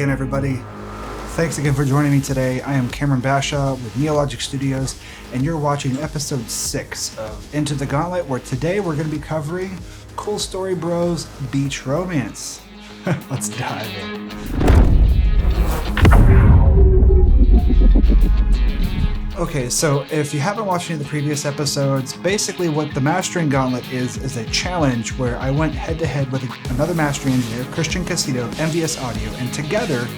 again, everybody. Thanks again for joining me today. I am Cameron Bashaw with Neologic Studios, and you're watching episode 6 of Into the Gauntlet, where today we're going to be covering Cool Story Bros Beach Romance. Let's dive in. Okay, so if you haven't watched any of the previous episodes, basically what the Mastering Gauntlet is a challenge where I went head-to-head with another mastering engineer, Christian Casito of MVS Audio, and together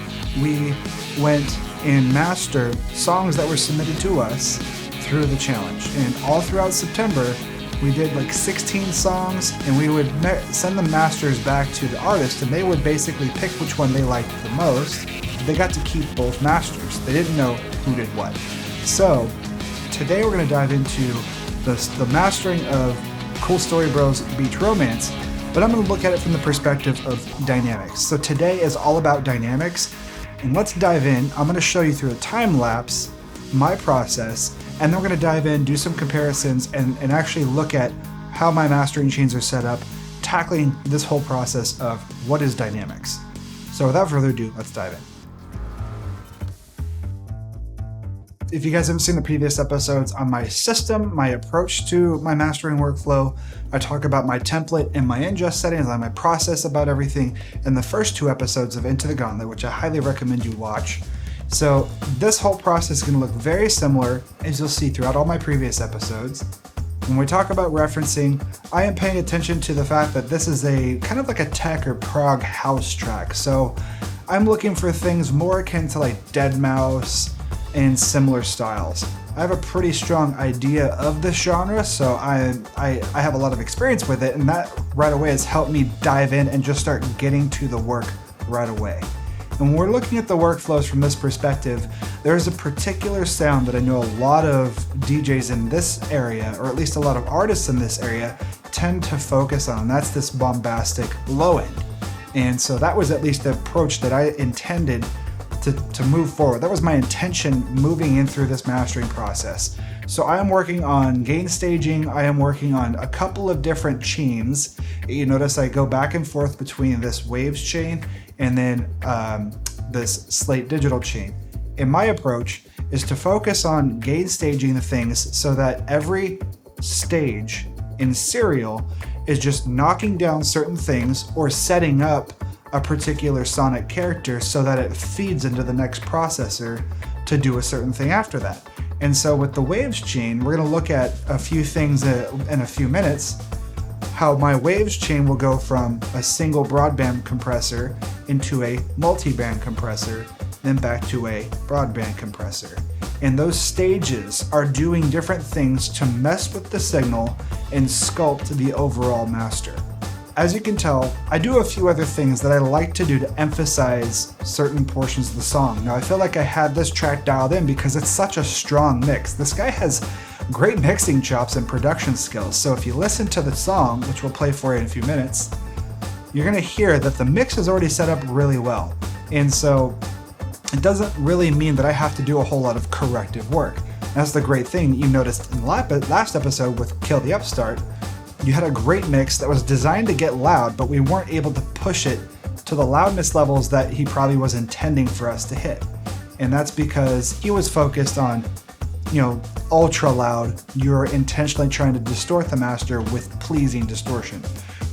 we went and mastered songs that were submitted to us through the challenge. And all throughout September, we did like 16 songs, and we would send the masters back to the artist, and they would basically pick which one they liked the most. They got to keep both masters. They didn't know who did what. So today we're going to dive into the mastering of Cool Story Bros Beach Romance, but I'm going to look at it from the perspective of dynamics. So today is all about dynamics, and let's dive in. I'm going to show you through a time lapse my process, and then we're going to dive in, do some comparisons, and actually look at how my mastering chains are set up, tackling this whole process of what is dynamics. So without further ado, let's dive in. If you guys haven't seen the previous episodes on my system, my approach to my mastering workflow, I talk about my template and my ingest settings, and my process about everything in the first 2 episodes of Into the Gauntlet, which I highly recommend you watch. So this whole process is going to look very similar, as you'll see throughout all my previous episodes. When we talk about referencing, I am paying attention to the fact that this is a kind of like a tech or prog house track. So I'm looking for things more akin to like Deadmau5, and similar styles. I have a pretty strong idea of this genre, so I have a lot of experience with it, and that right away has helped me dive in and just start getting to the work right away. And when we're looking at the workflows from this perspective, there's a particular sound that I know a lot of DJs in this area, or at least a lot of artists in this area, tend to focus on. That's this bombastic low end. And so that was at least the approach that I intended to move forward. That was my intention moving in through this mastering process. So I am working on gain staging. I am working on a couple of different chains. You notice I go back and forth between this waves chain and then this slate digital chain. And my approach is to focus on gain staging the things so that every stage in serial is just knocking down certain things or setting up a particular sonic character so that it feeds into the next processor to do a certain thing after that. And so with the waves chain, we're going to look at a few things in a few minutes, how my waves chain will go from a single broadband compressor into a multiband compressor, then back to a broadband compressor. And those stages are doing different things to mess with the signal and sculpt the overall master. As you can tell, I do a few other things that I like to do to emphasize certain portions of the song. Now, I feel like I had this track dialed in because it's such a strong mix. This guy has great mixing chops and production skills. So if you listen to the song, which we'll play for you in a few minutes, you're going to hear that the mix is already set up really well. And so it doesn't really mean that I have to do a whole lot of corrective work. That's the great thing you noticed in the last episode with Kill the Upstart. You had a great mix that was designed to get loud, but we weren't able to push it to the loudness levels that he probably was intending for us to hit. And that's because he was focused on, ultra loud. You're intentionally trying to distort the master with pleasing distortion.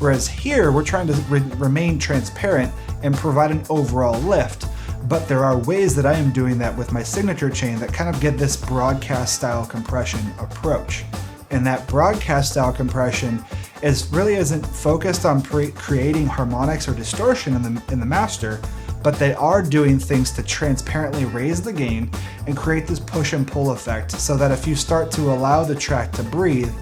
Whereas here, we're trying to remain transparent and provide an overall lift. But there are ways that I am doing that with my signature chain that kind of get this broadcast style compression approach. And that broadcast style compression isn't focused on creating harmonics or distortion in the master, but they are doing things to transparently raise the gain and create this push and pull effect so that if you start to allow the track to breathe,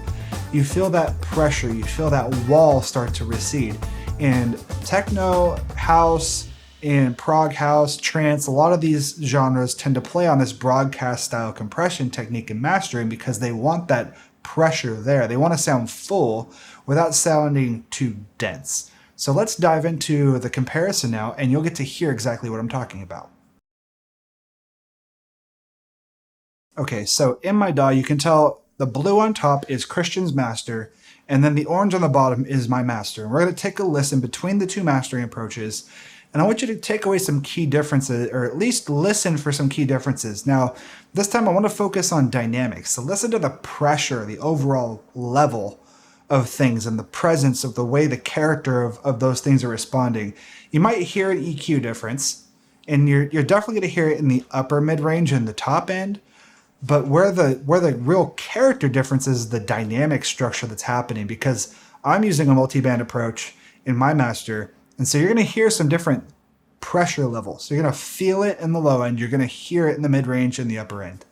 you feel that pressure, you feel that wall start to recede. And techno, house, and prog house, trance, a lot of these genres tend to play on this broadcast style compression technique in mastering because they want that pressure there. They want to sound full without sounding too dense. So let's dive into the comparison now, and you'll get to hear exactly what I'm talking about. Okay, so in my DAW, you can tell the blue on top is Christian's master, and then the orange on the bottom is my master. And we're going to take a listen between the two mastering approaches And I want you to take away some key differences, or at least listen for some key differences. Now, this time I want to focus on dynamics. So listen to the pressure, the overall level of things, and the presence of the way the character of those things are responding. You might hear an EQ difference, and you're definitely going to hear it in the upper mid-range and the top end. But where the real character difference is the dynamic structure that's happening, because I'm using a multiband approach in my master. And so you're going to hear some different pressure levels. So you're going to feel it in the low end. You're going to hear it in the mid-range and the upper end.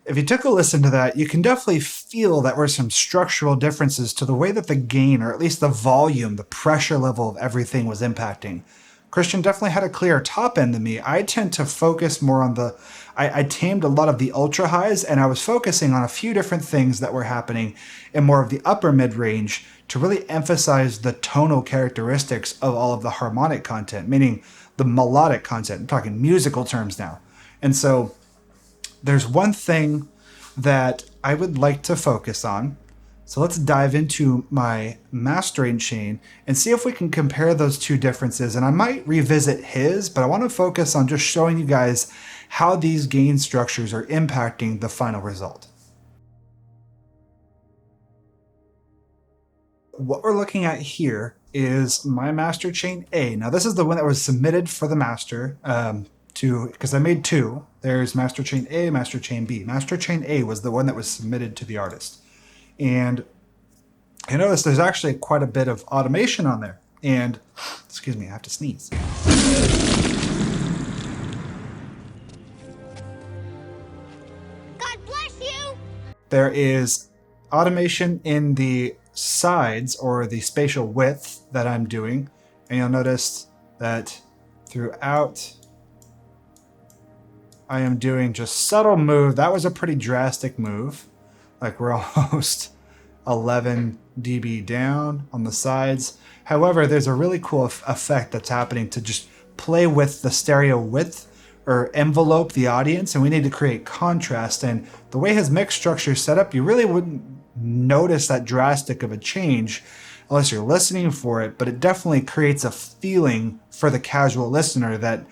If you took a listen to that, you can definitely feel that there were some structural differences to the way that the gain, or at least the volume, the pressure level of everything was impacting. Christian definitely had a clearer top end than me. I tend to focus more on I tamed a lot of the ultra highs, and I was focusing on a few different things that were happening in more of the upper mid range to really emphasize the tonal characteristics of all of the harmonic content, meaning the melodic content. I'm talking musical terms now. And so there's one thing that I would like to focus on. So let's dive into my mastering chain and see if we can compare those two differences. And I might revisit his, but I want to focus on just showing you guys how these gain structures are impacting the final result. What we're looking at here is my master chain A. Now this is the one that was submitted for the master, because I made two. There's master chain A, master chain B. Master chain A was the one that was submitted to the artist. And you notice there's actually quite a bit of automation on there. And, excuse me, I have to sneeze. God bless you! There is automation in the sides, or the spatial width that I'm doing. And you'll notice that throughout I am doing just subtle move. That was a pretty drastic move. Like we're almost 11 dB down on the sides. However, there's a really cool effect that's happening to just play with the stereo width, or envelope the audience, and we need to create contrast. And the way his mix structure is set up, you really wouldn't notice that drastic of a change unless you're listening for it, but it definitely creates a feeling for the casual listener that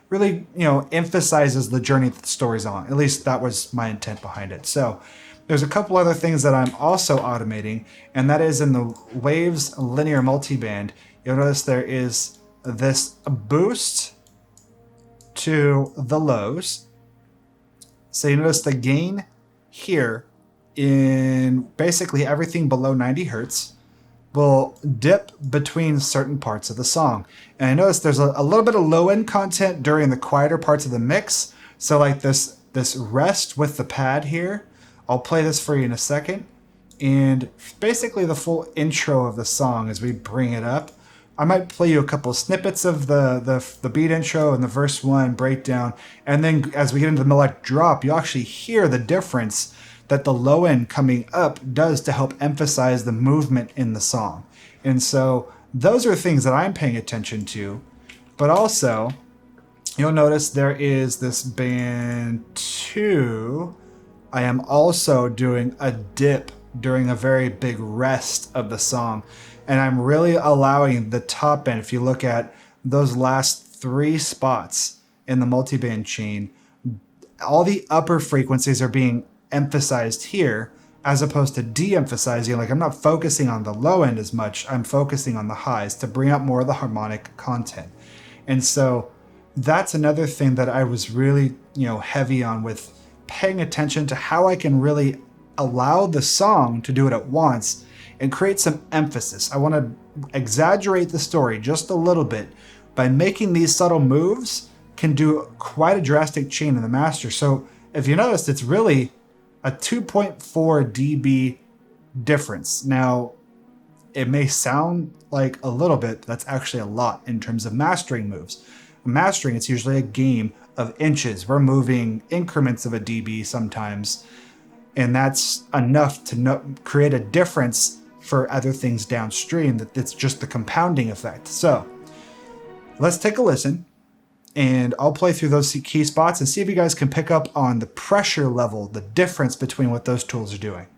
really, emphasizes the journey that the story's on. At least that was my intent behind it. So there's a couple other things that I'm also automating, and that is in the Waves linear multiband. You'll notice there is this boost to the lows. So you notice the gain here in basically everything below 90 hertz will dip between certain parts of the song. And I notice there's a little bit of low end content during the quieter parts of the mix. So like this rest with the pad here, I'll play this for you in a second. And basically the full intro of the song as we bring it up. I might play you a couple snippets of the beat intro and the verse 1 breakdown. And then as we get into the melodic drop, you actually hear the difference that the low end coming up does to help emphasize the movement in the song. And so those are things that I'm paying attention to. But also, you'll notice there is this band 2. I am also doing a dip during a very big rest of the song. And I'm really allowing the top end, if you look at those last 3 spots in the multiband chain, all the upper frequencies are being emphasized here as opposed to de-emphasizing. Like, I'm not focusing on the low end as much, I'm focusing on the highs to bring up more of the harmonic content. And so that's another thing that I was really, heavy on, with paying attention to how I can really allow the song to do it at once and create some emphasis. I want to exaggerate the story just a little bit. By making these subtle moves can do quite a drastic change in the master. So if you noticed, it's really a 2.4 dB difference. Now, it may sound like a little bit, but that's actually a lot in terms of mastering moves. Mastering, it's usually a game of inches. We're moving increments of a dB sometimes, and that's enough to create a difference for other things downstream. That it's just the compounding effect. So let's take a listen, and I'll play through those key spots and see if you guys can pick up on the pressure level, the difference between what those tools are doing.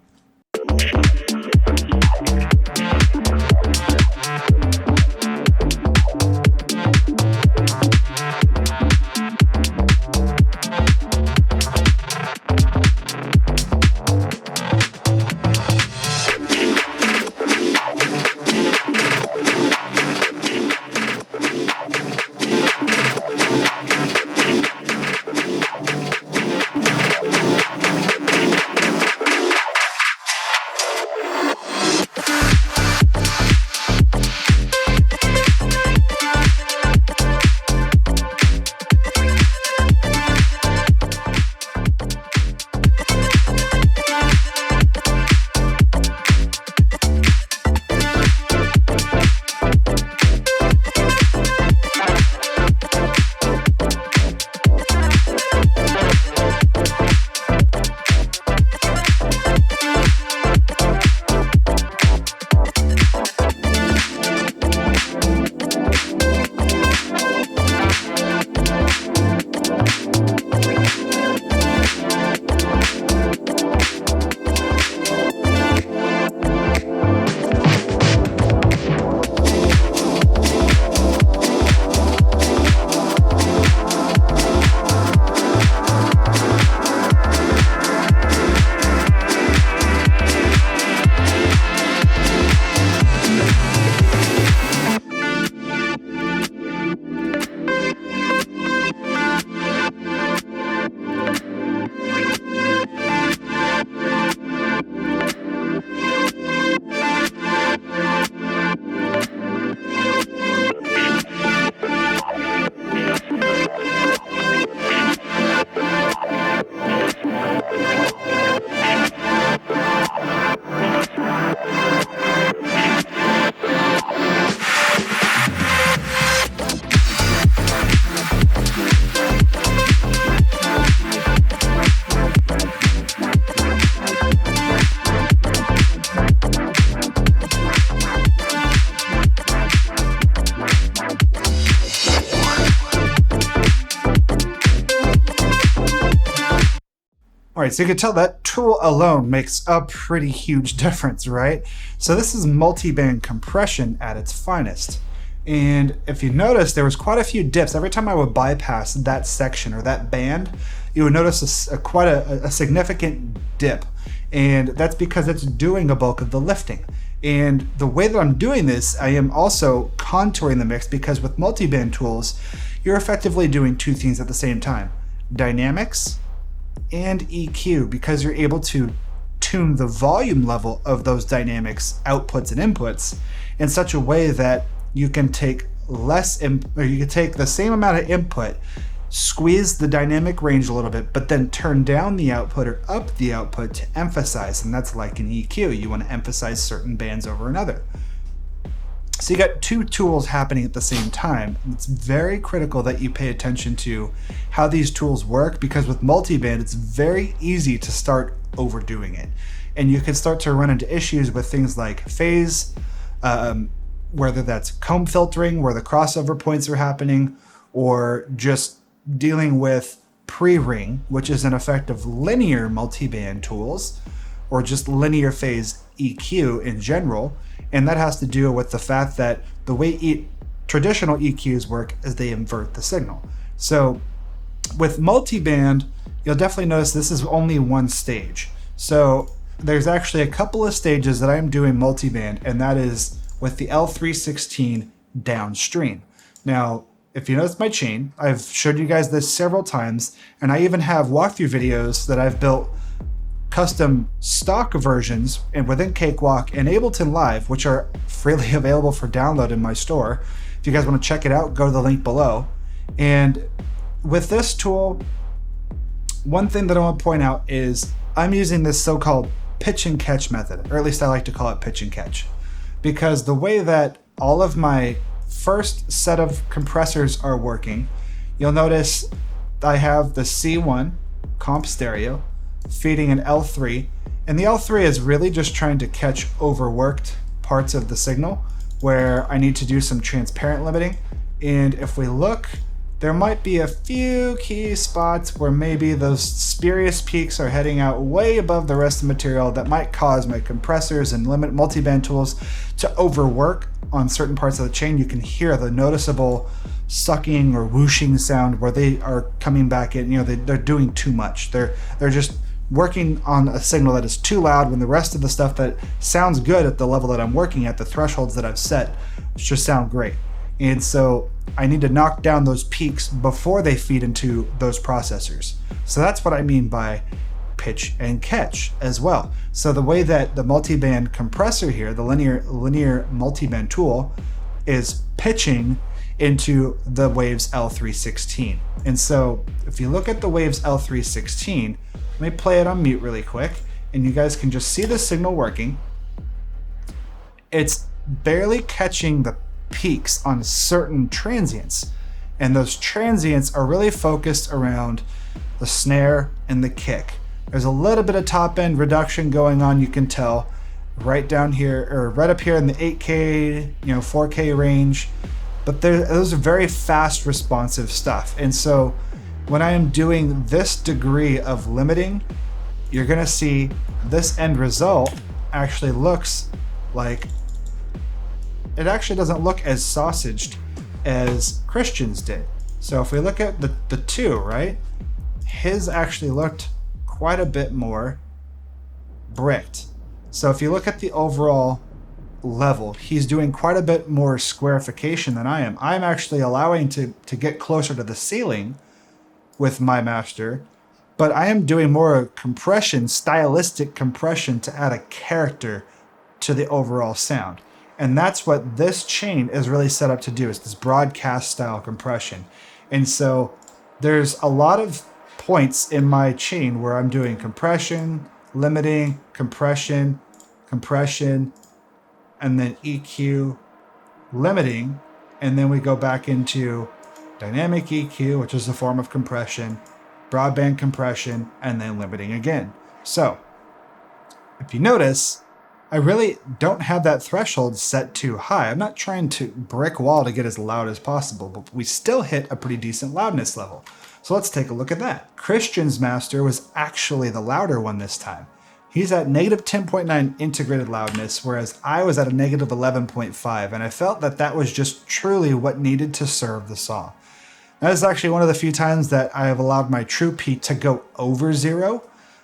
All right, so you can tell that tool alone makes a pretty huge difference, right? So this is multiband compression at its finest. And if you notice, there was quite a few dips. Every time I would bypass that section or that band, you would notice quite a significant dip. And that's because it's doing a bulk of the lifting. And the way that I'm doing this, I am also contouring the mix, because with multiband tools, you're effectively doing two things at the same time: dynamics and EQ, because you're able to tune the volume level of those dynamics outputs and inputs in such a way that you can take you can take the same amount of input, squeeze the dynamic range a little bit, but then turn down the output or up the output to emphasize. And that's like an EQ. You want to emphasize certain bands over another. So you got two tools happening at the same time. It's very critical that you pay attention to how these tools work, because with multiband, it's very easy to start overdoing it. And you can start to run into issues with things like phase, whether that's comb filtering, where the crossover points are happening, or just dealing with pre-ring, which is an effect of linear multiband tools, or just linear phase EQ in general. And that has to do with the fact that the way traditional EQs work is they invert the signal. So with multiband, you'll definitely notice this is only one stage. So there's actually a couple of stages that I'm doing multiband, and that is with the L316 downstream. Now, if you notice my chain, I've showed you guys this several times, and I even have walkthrough videos that I've built custom stock versions and within Cakewalk and Ableton Live, which are freely available for download in my store. If you guys want to check it out, go to the link below. And with this tool, one thing that I want to point out is I'm using this so-called pitch and catch method, or at least I like to call it pitch and catch, because the way that all of my first set of compressors are working, you'll notice I have the C1 comp stereo feeding an L3, and the L3 is really just trying to catch overworked parts of the signal where I need to do some transparent limiting. And if we look, there might be a few key spots where maybe those spurious peaks are heading out way above the rest of the material that might cause my compressors and multiband tools to overwork on certain parts of the chain. You can hear the noticeable sucking or whooshing sound where they are coming back in. They're doing too much. They're just working on a signal that is too loud when the rest of the stuff that sounds good at the level that I'm working at, the thresholds that I've set, just sound great. And so I need to knock down those peaks before they feed into those processors. So that's what I mean by pitch and catch as well. So the way that the multiband compressor here, the linear multiband tool, is pitching into the Waves L316. And so if you look at the Waves L316, let me play it on mute really quick, and you guys can just see the signal working. It's barely catching the peaks on certain transients, and those transients are really focused around the snare and the kick. There's a little bit of top end reduction going on, you can tell, right down here, or right up here in the 8K, 4K range, but those are very fast responsive stuff. And so when I am doing this degree of limiting, you're gonna see this end result actually looks like, it actually doesn't look as sausaged as Christian's did. So if we look at the two, right? His actually looked quite a bit more bricked. So if you look at the overall level, he's doing quite a bit more squarification than I am. I'm actually allowing to get closer to the ceiling with my master, but I am doing more compression, stylistic compression, to add a character to the overall sound. And that's what this chain is really set up to do, is this broadcast style compression. And so there's a lot of points in my chain where I'm doing compression, limiting, compression, and then EQ, limiting, and then we go back into dynamic EQ, which is a form of compression, broadband compression, and then limiting again. So if you notice, I really don't have that threshold set too high. I'm not trying to brick wall to get as loud as possible, but we still hit a pretty decent loudness level. So let's take a look at that. Christian's master was actually the louder one this time. He's at negative 10.9 integrated loudness, whereas I was at a negative 11.5, and I felt that that was just truly what needed to serve the song. That is actually one of the few times that I have allowed my true peak to go over 0.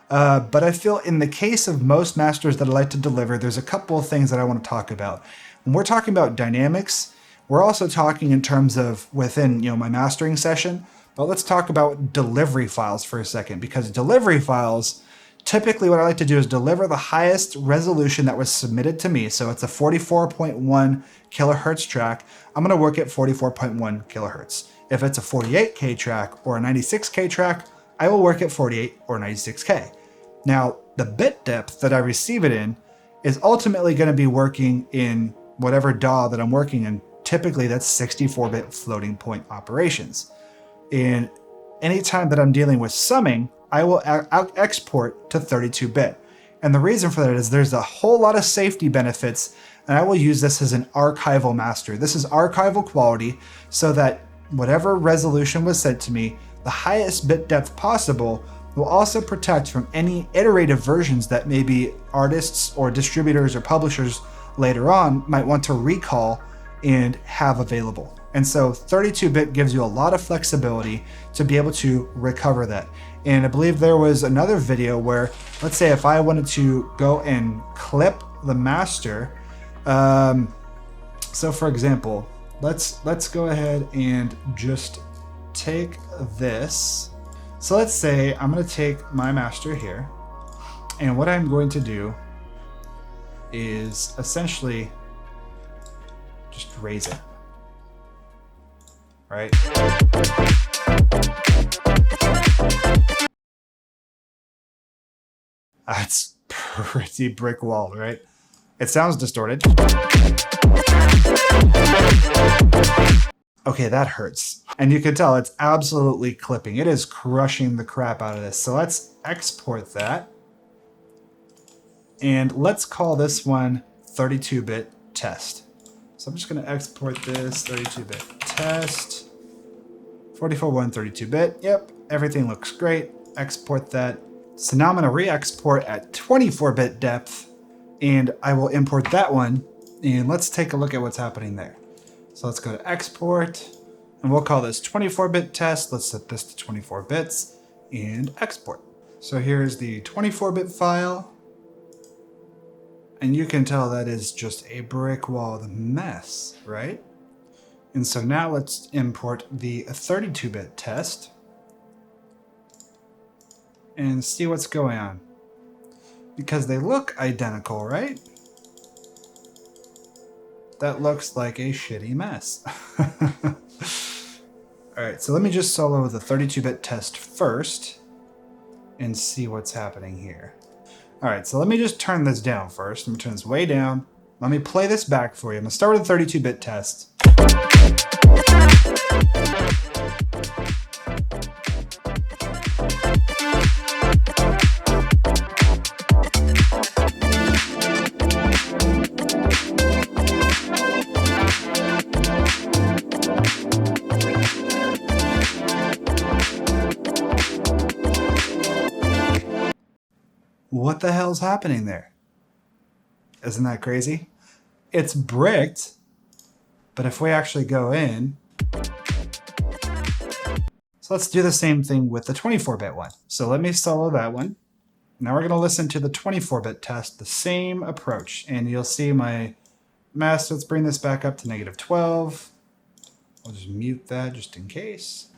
But I feel in the case of most masters that I like to deliver, there's a couple of things that I want to talk about. When we're talking about dynamics, we're also talking in terms of within my mastering session. But let's talk about delivery files for a second, because delivery files, typically what I like to do is deliver the highest resolution that was submitted to me. So it's a 44.1 kilohertz track. I'm going to work at 44.1 kilohertz. If it's a 48K track or a 96K track, I will work at 48 or 96K. Now, the bit depth that I receive it in is ultimately going to be working in whatever DAW that I'm working in. Typically, that's 64-bit floating point operations. And anytime that I'm dealing with summing, I will export to 32-bit. And the reason for that is there's a whole lot of safety benefits, and I will use this as an archival master. This is archival quality, so that whatever resolution was sent to me, the highest bit depth possible will also protect from any iterative versions that maybe artists or distributors or publishers later on might want to recall and have available. And so 32-bit gives you a lot of flexibility to be able to recover that. And I believe there was another video where, let's say if I wanted to go and clip the master, so for example, let's go ahead and just take this. So let's say I'm going to take my master here, and what I'm going to do is essentially just raise it, right? That's pretty brick walled, right? It sounds distorted. Okay, that hurts. And you can tell it's absolutely clipping. It is crushing the crap out of this. So let's export that. And let's call this one 32-bit test. So I'm just going to export this 32-bit test. 44.1 32-bit. Yep, everything looks great. Export that. So now I'm going to re-export at 24-bit depth, and I will import that one. And let's take a look at what's happening there. So let's go to export, and we'll call this 24-bit test. Let's set this to 24 bits and export. So here's the 24-bit file. And you can tell that is just a brick walled mess, right? And so now let's import the 32-bit test and see what's going on. Because they look identical, right? That looks like a shitty mess. All right, so let me just solo the 32-bit test first and see what's happening here. All right, so let me just turn this down first. Let me turn this way down. Let me play this back for you. I'm gonna start with a 32-bit test. What the hell's happening there? Isn't that crazy? It's bricked, but if we actually go in, so let's do the same thing with the 24-bit one. So let me solo that one. Now we're gonna listen to the 24-bit test, the same approach, and you'll see my master. Let's bring this back up to -12. I'll just mute that just in case.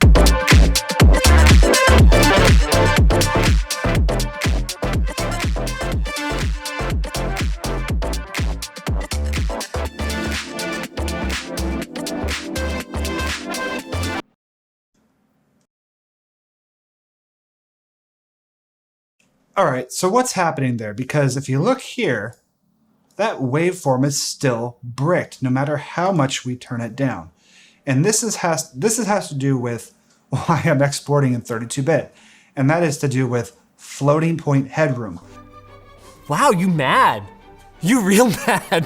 All right, so what's happening there? Because if you look here, that waveform is still bricked, no matter how much we turn it down. And this has to do with why I'm exporting in 32-bit, and that is to do with floating point headroom. Wow, you mad? You real mad.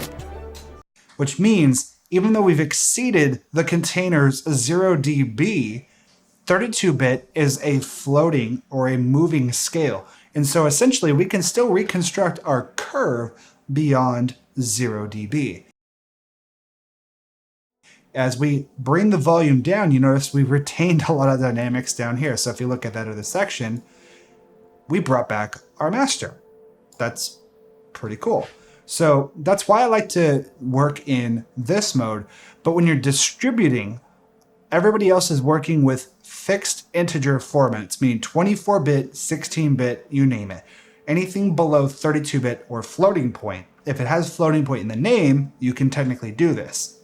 Which means, even though we've exceeded the container's 0 dB, 32-bit is a floating or a moving scale. And so essentially we can still reconstruct our curve beyond 0 dB. As we bring the volume down, you notice we retained a lot of dynamics down here. So if you look at that other section, we brought back our master. That's pretty cool. So that's why I like to work in this mode. But when you're distributing, everybody else is working with fixed integer formats, meaning 24-bit, 16-bit, you name it. Anything below 32-bit or floating point, if it has floating point in the name, you can technically do this.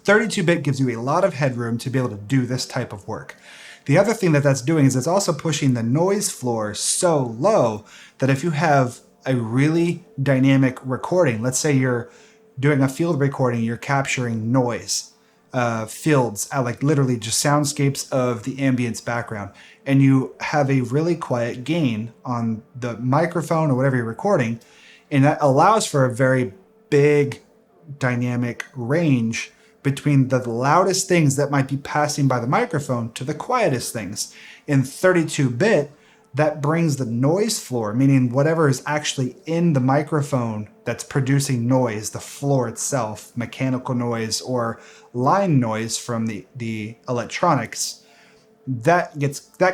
32-bit gives you a lot of headroom to be able to do this type of work. The other thing that that's doing is it's also pushing the noise floor so low that if you have a really dynamic recording, let's say you're doing a field recording, you're capturing noise, fields, like literally just soundscapes of the ambience background, and you have a really quiet gain on the microphone or whatever you're recording, and that allows for a very big dynamic range between the loudest things that might be passing by the microphone to the quietest things. In 32-bit, that brings the noise floor, meaning whatever is actually in the microphone that's producing noise, the floor itself, mechanical noise or line noise from the electronics, that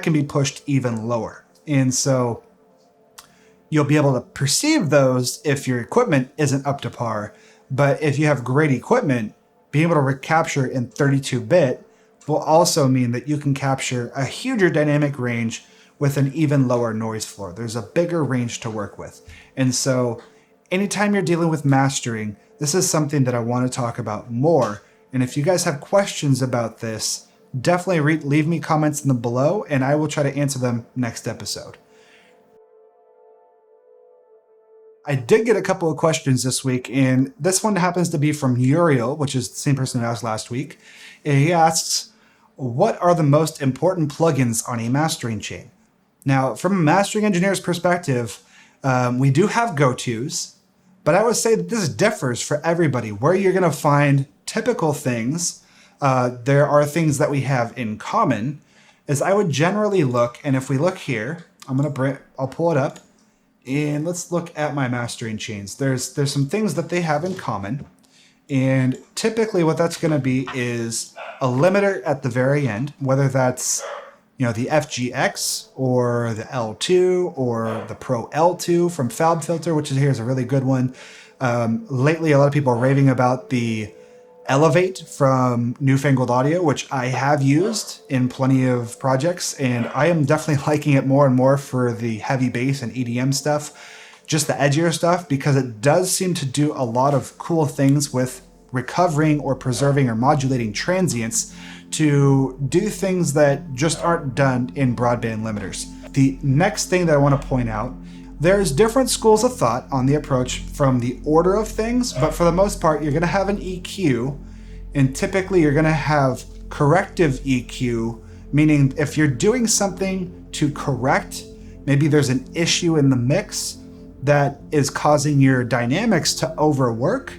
can be pushed even lower. And so you'll be able to perceive those if your equipment isn't up to par. But if you have great equipment, being able to recapture in 32-bit will also mean that you can capture a huger dynamic range with an even lower noise floor. There's a bigger range to work with. And so anytime you're dealing with mastering, this is something that I want to talk about more. And if you guys have questions about this, definitely leave me comments in the below and I will try to answer them next episode. I did get a couple of questions this week, and this one happens to be from Uriel, which is the same person who asked last week. And he asks, what are the most important plugins on a mastering chain? Now, from a mastering engineer's perspective, we do have go-tos, but I would say that this differs for everybody. Where you're going to find typical things, there are things that we have in common, is I would generally look, and if we look here, I'll pull it up, and let's look at my mastering chains. There's some things that they have in common, and typically what that's going to be is a limiter at the very end, whether that's the FGX or the L2 or the Pro L2 from FabFilter, which is a really good one. Lately, a lot of people are raving about the Elevate from Newfangled Audio, which I have used in plenty of projects, and I am definitely liking it more and more for the heavy bass and EDM stuff, just the edgier stuff, because it does seem to do a lot of cool things with recovering or preserving or modulating transients to do things that just aren't done in broadband limiters. The next thing that I want to point out, there's different schools of thought on the approach from the order of things, but for the most part, you're going to have an EQ, and typically you're going to have corrective EQ, meaning if you're doing something to correct, maybe there's an issue in the mix that is causing your dynamics to overwork,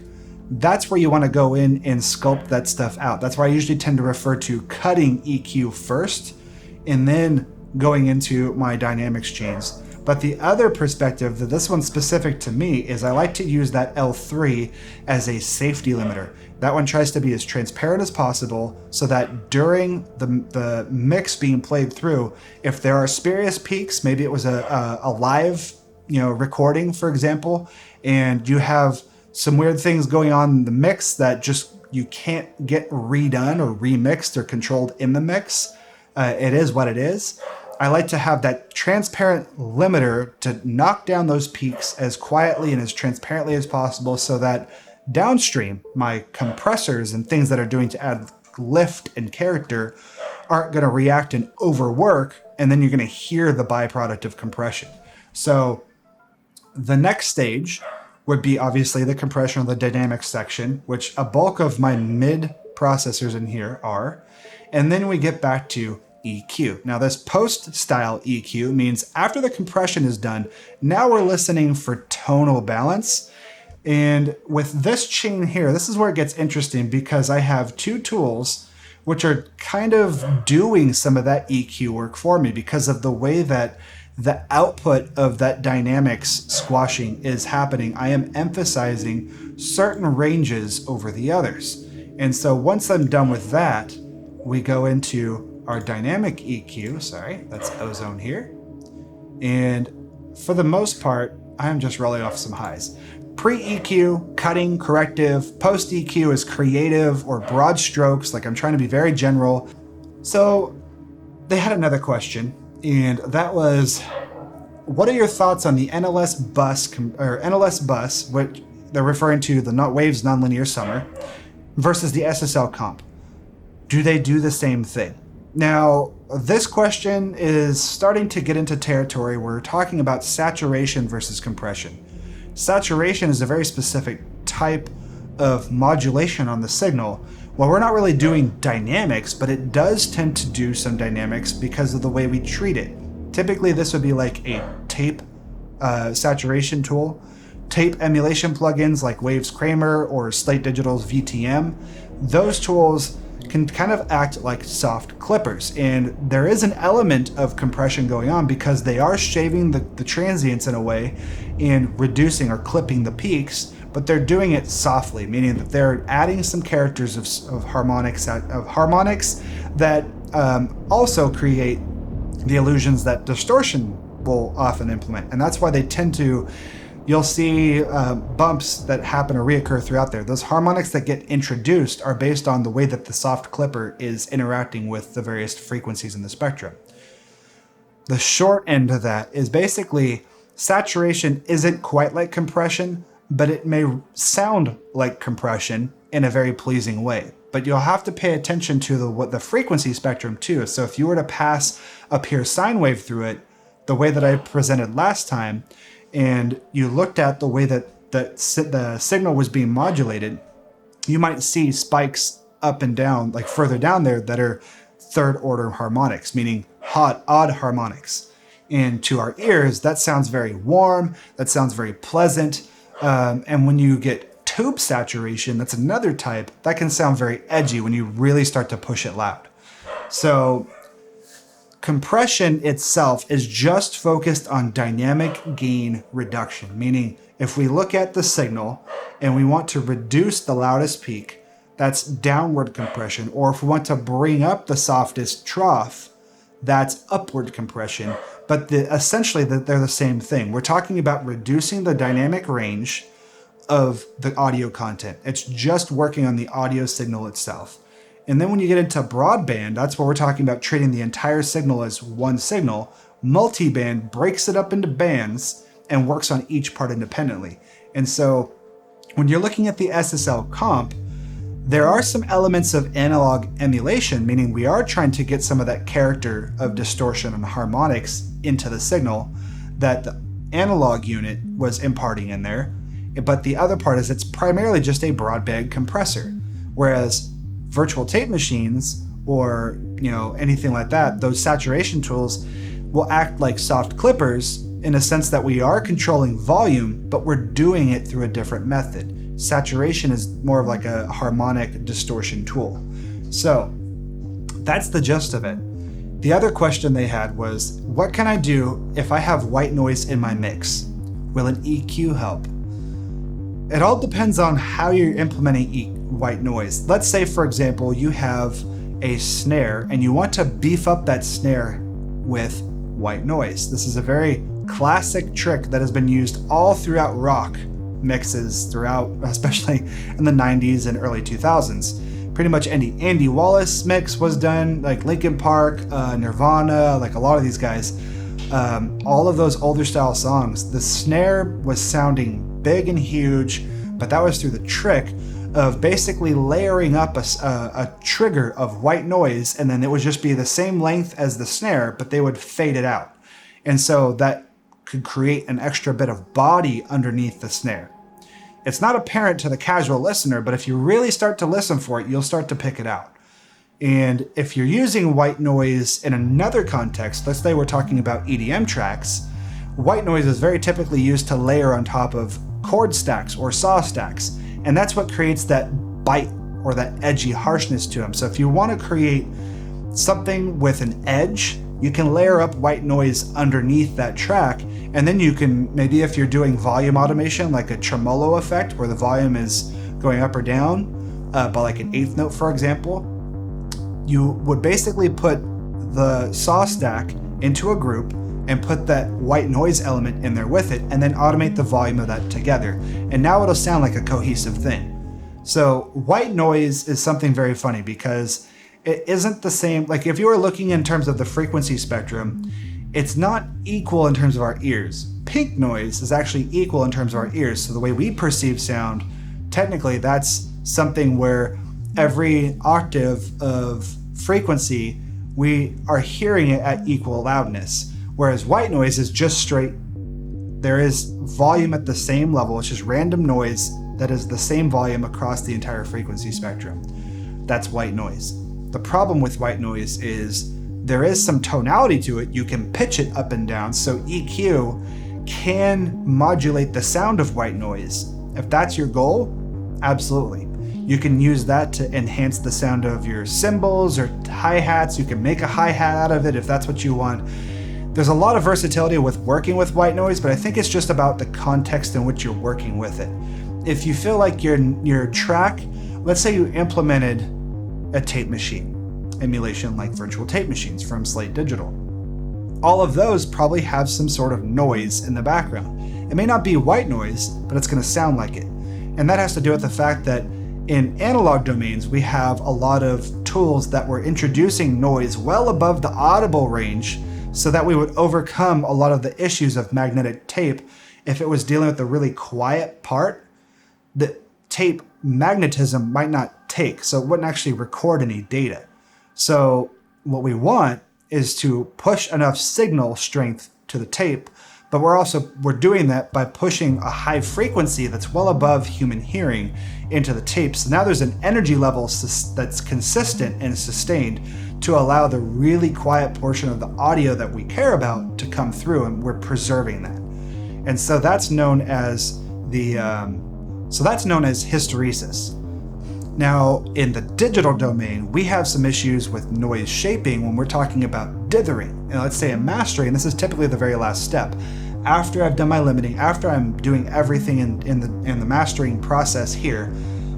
that's where you want to go in and sculpt that stuff out. That's why I usually tend to refer to cutting EQ first and then going into my dynamics chains. But the other perspective, that this one's specific to me, is I like to use that L3 as a safety limiter. That one tries to be as transparent as possible so that during the mix being played through, if there are spurious peaks, maybe it was a live recording, for example, and you have some weird things going on in the mix that just you can't get redone or remixed or controlled in the mix. It is what it is. I like to have that transparent limiter to knock down those peaks as quietly and as transparently as possible so that downstream, my compressors and things that are doing to add lift and character aren't going to react and overwork, and then you're going to hear the byproduct of compression. So the next stage would be obviously the compression of the dynamics section, which a bulk of my mid processors in here are. And then we get back to EQ. Now this post-style EQ means after the compression is done, now we're listening for tonal balance. And with this chain here, this is where it gets interesting because I have two tools which are kind of doing some of that EQ work for me because of the way that the output of that dynamics squashing is happening. I am emphasizing certain ranges over the others. And so once I'm done with that, we go into our dynamic EQ. Sorry, that's ozone here. And for the most part, I'm just rolling off some highs. Pre-EQ, cutting, corrective. Post-EQ is creative or broad strokes, like I'm trying to be very general. So they had another question, and that was, what are your thoughts on the NLS bus, which they're referring to the Waves Nonlinear Summer, versus the SSL comp? Do they do the same thing? Now, this question is starting to get into territory where we're talking about saturation versus compression. Saturation is a very specific type of modulation on the signal. Well, we're not really doing dynamics, but it does tend to do some dynamics because of the way we treat it. Typically, this would be like a tape saturation tool. Tape emulation plugins like Waves Kramer or Slate Digital's VTM, those tools can kind of act like soft clippers. And there is an element of compression going on because they are shaving the transients in a way and reducing or clipping the peaks, but they're doing it softly, meaning that they're adding some characters of harmonics that also create the illusions that distortion will often implement. And that's why they tend to, you'll see bumps that happen or reoccur throughout there. Those harmonics that get introduced are based on the way that the soft clipper is interacting with the various frequencies in the spectrum. The short end of that is basically saturation isn't quite like compression, but it may sound like compression in a very pleasing way. But you'll have to pay attention to the frequency spectrum too. So if you were to pass a pure sine wave through it, the way that I presented last time, and you looked at the way that the signal was being modulated, you might see spikes up and down, like further down there, that are third order harmonics, meaning odd harmonics. And to our ears, that sounds very warm, that sounds very pleasant. And when you get tube saturation, that's another type, that can sound very edgy when you really start to push it loud. So compression itself is just focused on dynamic gain reduction, meaning if we look at the signal and we want to reduce the loudest peak, that's downward compression. Or if we want to bring up the softest trough, that's upward compression. But essentially they're the same thing. We're talking about reducing the dynamic range of the audio content. It's just working on the audio signal itself. And then when you get into broadband, that's where we're talking about treating the entire signal as one signal. Multiband breaks it up into bands and works on each part independently. And so when you're looking at the SSL comp, there are some elements of analog emulation, meaning we are trying to get some of that character of distortion and harmonics into the signal that the analog unit was imparting in there. But the other part is it's primarily just a broadband compressor, whereas virtual tape machines or anything like that, those saturation tools will act like soft clippers in a sense that we are controlling volume, but we're doing it through a different method. Saturation is more of like a harmonic distortion tool. So that's the gist of it. The other question they had was, what can I do if I have white noise in my mix? Will an EQ help? It all depends on how you're implementing white noise. Let's say, for example, you have a snare and you want to beef up that snare with white noise. This is a very classic trick that has been used all throughout rock mixes throughout, especially in the 90s and early 2000s. Pretty much any Andy Wallace mix was done, like Linkin Park, Nirvana, like a lot of these guys. All of those older style songs, the snare was sounding big and huge, but that was through the trick of basically layering up a trigger of white noise, and then it would just be the same length as the snare, but they would fade it out. And so that could create an extra bit of body underneath the snare. It's not apparent to the casual listener, but if you really start to listen for it, you'll start to pick it out. And if you're using white noise in another context, let's say we're talking about EDM tracks, white noise is very typically used to layer on top of chord stacks or saw stacks. And that's what creates that bite or that edgy harshness to them. So if you want to create something with an edge, you can layer up white noise underneath that track. And then you can, maybe if you're doing volume automation, like a tremolo effect where the volume is going up or down by like an eighth note, for example, you would basically put the saw stack into a group and put that white noise element in there with it, and then automate the volume of that together. And now it'll sound like a cohesive thing. So white noise is something very funny because it isn't the same. Like if you were looking in terms of the frequency spectrum, it's not equal in terms of our ears. Pink noise is actually equal in terms of our ears. So the way we perceive sound, technically that's something where every octave of frequency, we are hearing it at equal loudness. Whereas white noise is just straight, there is volume at the same level, it's just random noise that is the same volume across the entire frequency spectrum. That's white noise. The problem with white noise is there is some tonality to it. You can pitch it up and down, so EQ can modulate the sound of white noise. If that's your goal, absolutely. You can use that to enhance the sound of your cymbals or hi-hats. You can make a hi-hat out of it if that's what you want. There's a lot of versatility with working with white noise, but I think it's just about the context in which you're working with it. If you feel like your track, let's say you implemented a tape machine emulation like virtual tape machines from Slate Digital. All of those probably have some sort of noise in the background. It may not be white noise, but it's going to sound like it. And that has to do with the fact that in analog domains, we have a lot of tools that were introducing noise well above the audible range so that we would overcome a lot of the issues of magnetic tape. If it was dealing with a really quiet part, the tape magnetism might not take, so it wouldn't actually record any data. So what we want is to push enough signal strength to the tape, but we're doing that by pushing a high frequency that's well above human hearing into the tape. So now there's an energy level that's consistent and sustained to allow the really quiet portion of the audio that we care about to come through, and we're preserving that. And so that's known as hysteresis. Now, in the digital domain, we have some issues with noise shaping when we're talking about dithering. And let's say in mastering, this is typically the very last step. After I've done my limiting, after I'm doing everything in the mastering process here,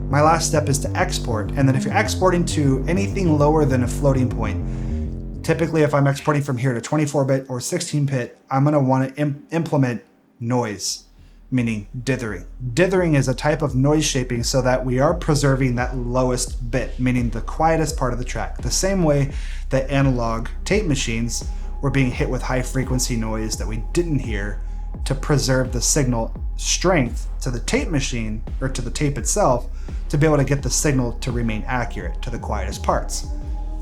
my last step is to export. And then if you're exporting to anything lower than a floating point, typically if I'm exporting from here to 24-bit or 16-bit, I'm going to want to implement noise, meaning dithering. Dithering is a type of noise shaping so that we are preserving that lowest bit, meaning the quietest part of the track. The same way that analog tape machines were being hit with high frequency noise that we didn't hear to preserve the signal strength to the tape machine or to the tape itself to be able to get the signal to remain accurate to the quietest parts.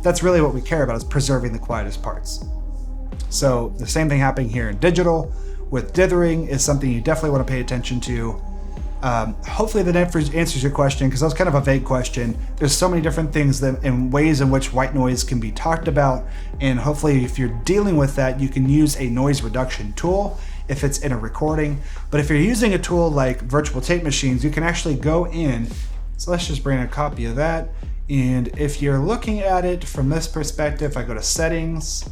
That's really what we care about, is preserving the quietest parts. So the same thing happening here in digital with dithering is something you definitely want to pay attention to. Hopefully that answers your question, because that was kind of a vague question. There's so many different things and ways in which white noise can be talked about, and hopefully if you're dealing with that, you can use a noise reduction tool if it's in a recording. But if you're using a tool like virtual tape machines, you can actually go in. So let's just bring a copy of that. And if you're looking at it from this perspective, I go to settings,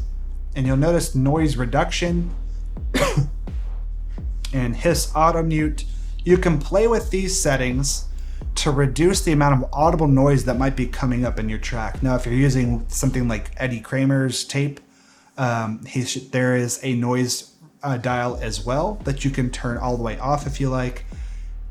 and you'll notice noise reduction and hiss auto mute. You can play with these settings to reduce the amount of audible noise that might be coming up in your track. Now, if you're using something like Eddie Kramer's tape, there is a noise dial as well that you can turn all the way off if you like.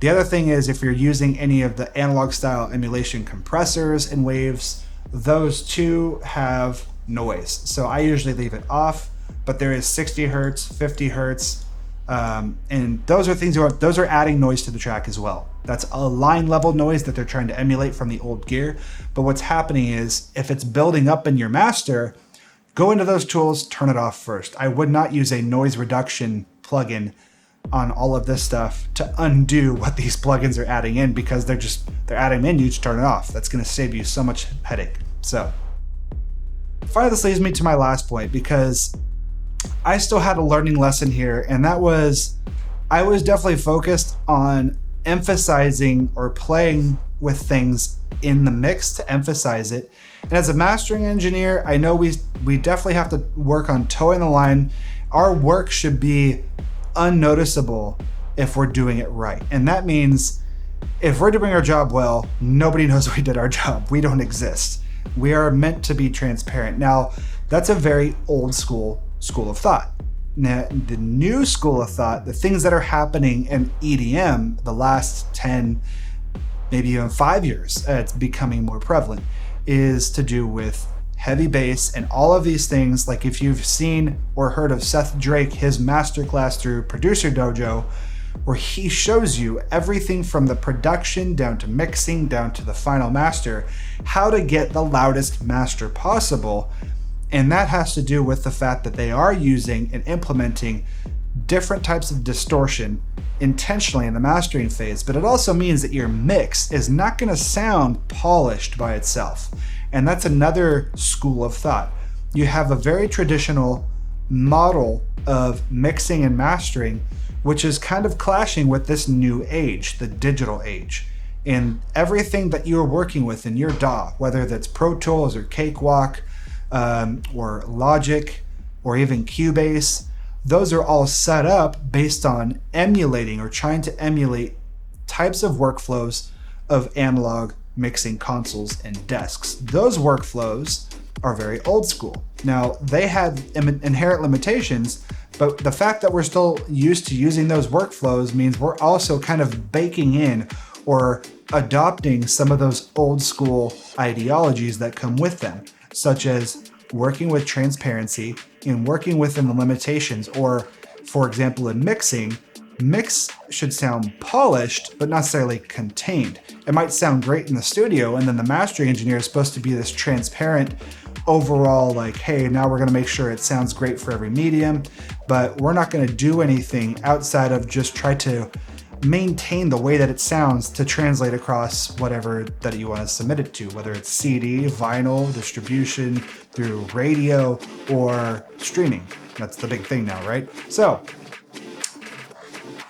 The other thing is, if you're using any of the analog style emulation compressors and waves, those too have noise. So I usually leave it off, but there is 60 hertz, 50 hertz, and those are things those are adding noise to the track as well. That's a line level noise that they're trying to emulate from the old gear. But what's happening is, if it's building up in your master, go into those tools, turn it off first. I would not use a noise reduction plugin on all of this stuff to undo what these plugins are adding in, because they're adding in, you just turn it off. That's going to save you so much headache. So finally, this leads me to my last point, because I still had a learning lesson here, and that was, I was definitely focused on emphasizing or playing with things in the mix to emphasize it. And as a mastering engineer, I know we definitely have to work on towing the line. Our work should be unnoticeable if we're doing it right. And that means if we're doing our job well, nobody knows we did our job. We don't exist. We are meant to be transparent. Now, that's a very old school of thought. Now, the new school of thought, the things that are happening in EDM the last 10, maybe even 5 years, it's becoming more prevalent, is to do with heavy bass and all of these things. Like if you've seen or heard of Seth Drake, his masterclass through Producer Dojo, where he shows you everything from the production down to mixing down to the final master, how to get the loudest master possible. And that has to do with the fact that they are using and implementing different types of distortion intentionally in the mastering phase. But it also means that your mix is not going to sound polished by itself. And that's another school of thought. You have a very traditional model of mixing and mastering, which is kind of clashing with this new age, the digital age. And everything that you're working with in your DAW, whether that's Pro Tools or Cakewalk or Logic or even Cubase, those are all set up based on emulating or trying to emulate types of workflows of analog mixing consoles and desks. Those workflows are very old school. Now, they had inherent limitations, but the fact that we're still used to using those workflows means we're also kind of baking in or adopting some of those old school ideologies that come with them, such as working with transparency and working within the limitations, or for example, in mixing, mix should sound polished, but not necessarily contained. It might sound great in the studio, and then the mastering engineer is supposed to be this transparent overall, like, hey, now we're gonna make sure it sounds great for every medium, but we're not gonna do anything outside of just try to maintain the way that it sounds to translate across whatever that you want to submit it to, whether it's CD, vinyl, distribution, through radio, or streaming. That's the big thing now, right? So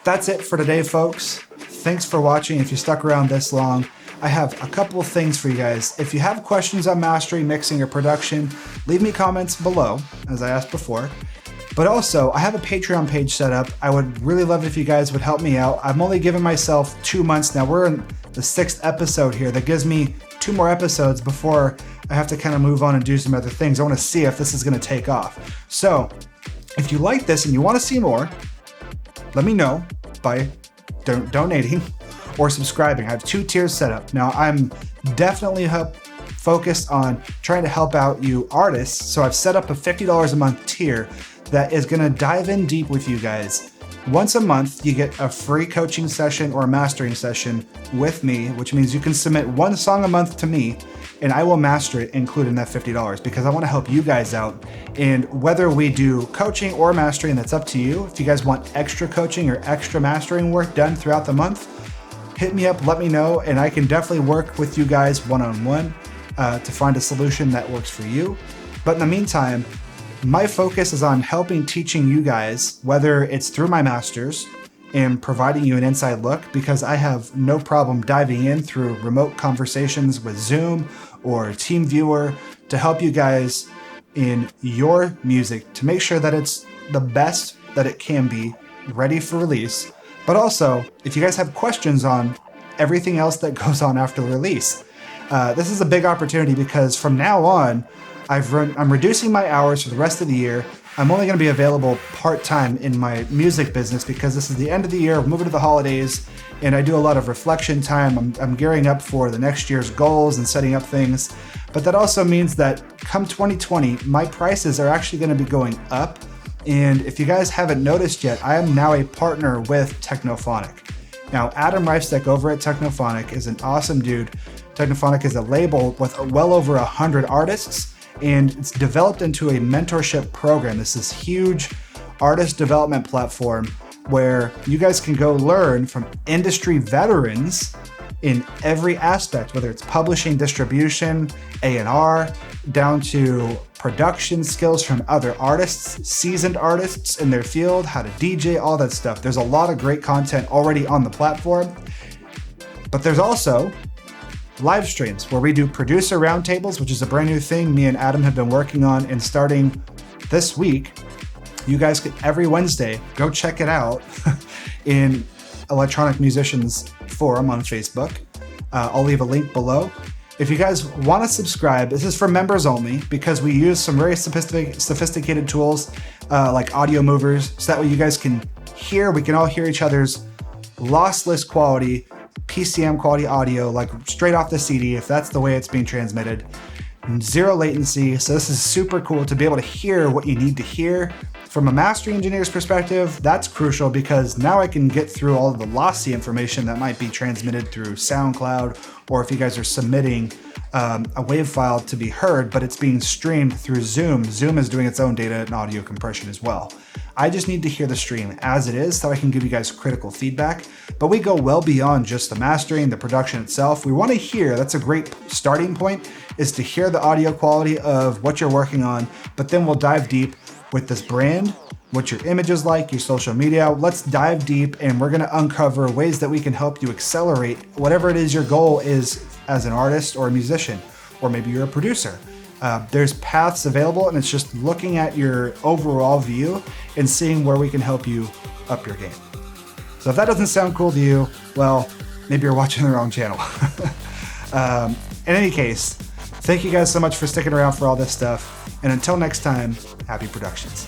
that's it for today, folks. Thanks for watching. If you stuck around this long, I have a couple of things for you guys. If you have questions on mastering, mixing, or production, leave me comments below, as I asked before. But also, I have a Patreon page set up. I would really love it if you guys would help me out. I'm only giving myself 2 months now. We're in the 6th episode here. That gives me 2 more episodes before I have to kind of move on and do some other things. I want to see if this is going to take off. So if you like this and you want to see more, let me know by donating or subscribing. I have 2 tiers set up. Now, I'm definitely focused on trying to help out you artists. So I've set up a $50 a month tier that is going to dive in deep with you guys. Once a month, you get a free coaching session or a mastering session with me, which means you can submit 1 song a month to me and I will master it, including that $50, because I want to help you guys out. And whether we do coaching or mastering, that's up to you. If you guys want extra coaching or extra mastering work done throughout the month, hit me up, let me know, and I can definitely work with you guys one-on-one to find a solution that works for you. But in the meantime, my focus is on teaching you guys, whether it's through my masters and providing you an inside look, because I have no problem diving in through remote conversations with Zoom or TeamViewer to help you guys in your music to make sure that it's the best that it can be, ready for release. But also, if you guys have questions on everything else that goes on after the release, this is a big opportunity, because from now on, I'm reducing my hours for the rest of the year. I'm only going to be available part-time in my music business because this is the end of the year, we're moving to the holidays, and I do a lot of reflection time. I'm gearing up for the next year's goals and setting up things. But that also means that come 2020, my prices are actually going to be going up. And if you guys haven't noticed yet, I am now a partner with Teknofonic. Now, Adam Reifsteck over at Teknofonic is an awesome dude. Teknofonic is a label with well over 100 artists, and it's developed into a mentorship program. This is huge artist development platform where you guys can go learn from industry veterans in every aspect, whether it's publishing, distribution, A&R, down to production skills from other artists, seasoned artists in their field, how to DJ, all that stuff. There's a lot of great content already on the platform, but there's also live streams where we do producer roundtables, which is a brand new thing me and Adam have been working on, and starting this week, you guys can every Wednesday go check it out in Electronic Musicians Forum on Facebook. I'll leave a link below. If you guys want to subscribe, this is for members only, because we use some very sophisticated tools like audio movers, so that way you guys can hear, we can all hear each other's lossless quality, PCM quality audio, like straight off the CD, if that's the way it's being transmitted. Zero latency, so this is super cool to be able to hear what you need to hear. From a mastering engineer's perspective, that's crucial, because now I can get through all of the lossy information that might be transmitted through SoundCloud, or if you guys are submitting a WAV file to be heard, but it's being streamed through Zoom. Zoom is doing its own data and audio compression as well. I just need to hear the stream as it is so I can give you guys critical feedback. But we go well beyond just the mastering, the production itself. We want to hear, that's a great starting point, is to hear the audio quality of what you're working on, but then we'll dive deep with this brand, what your image is like, your social media. Let's dive deep and we're gonna uncover ways that we can help you accelerate whatever it is your goal is as an artist or a musician, or maybe you're a producer. There's paths available, and it's just looking at your overall view and seeing where we can help you up your game. So if that doesn't sound cool to you, well, maybe you're watching the wrong channel. In any case, thank you guys so much for sticking around for all this stuff. And until next time, happy productions.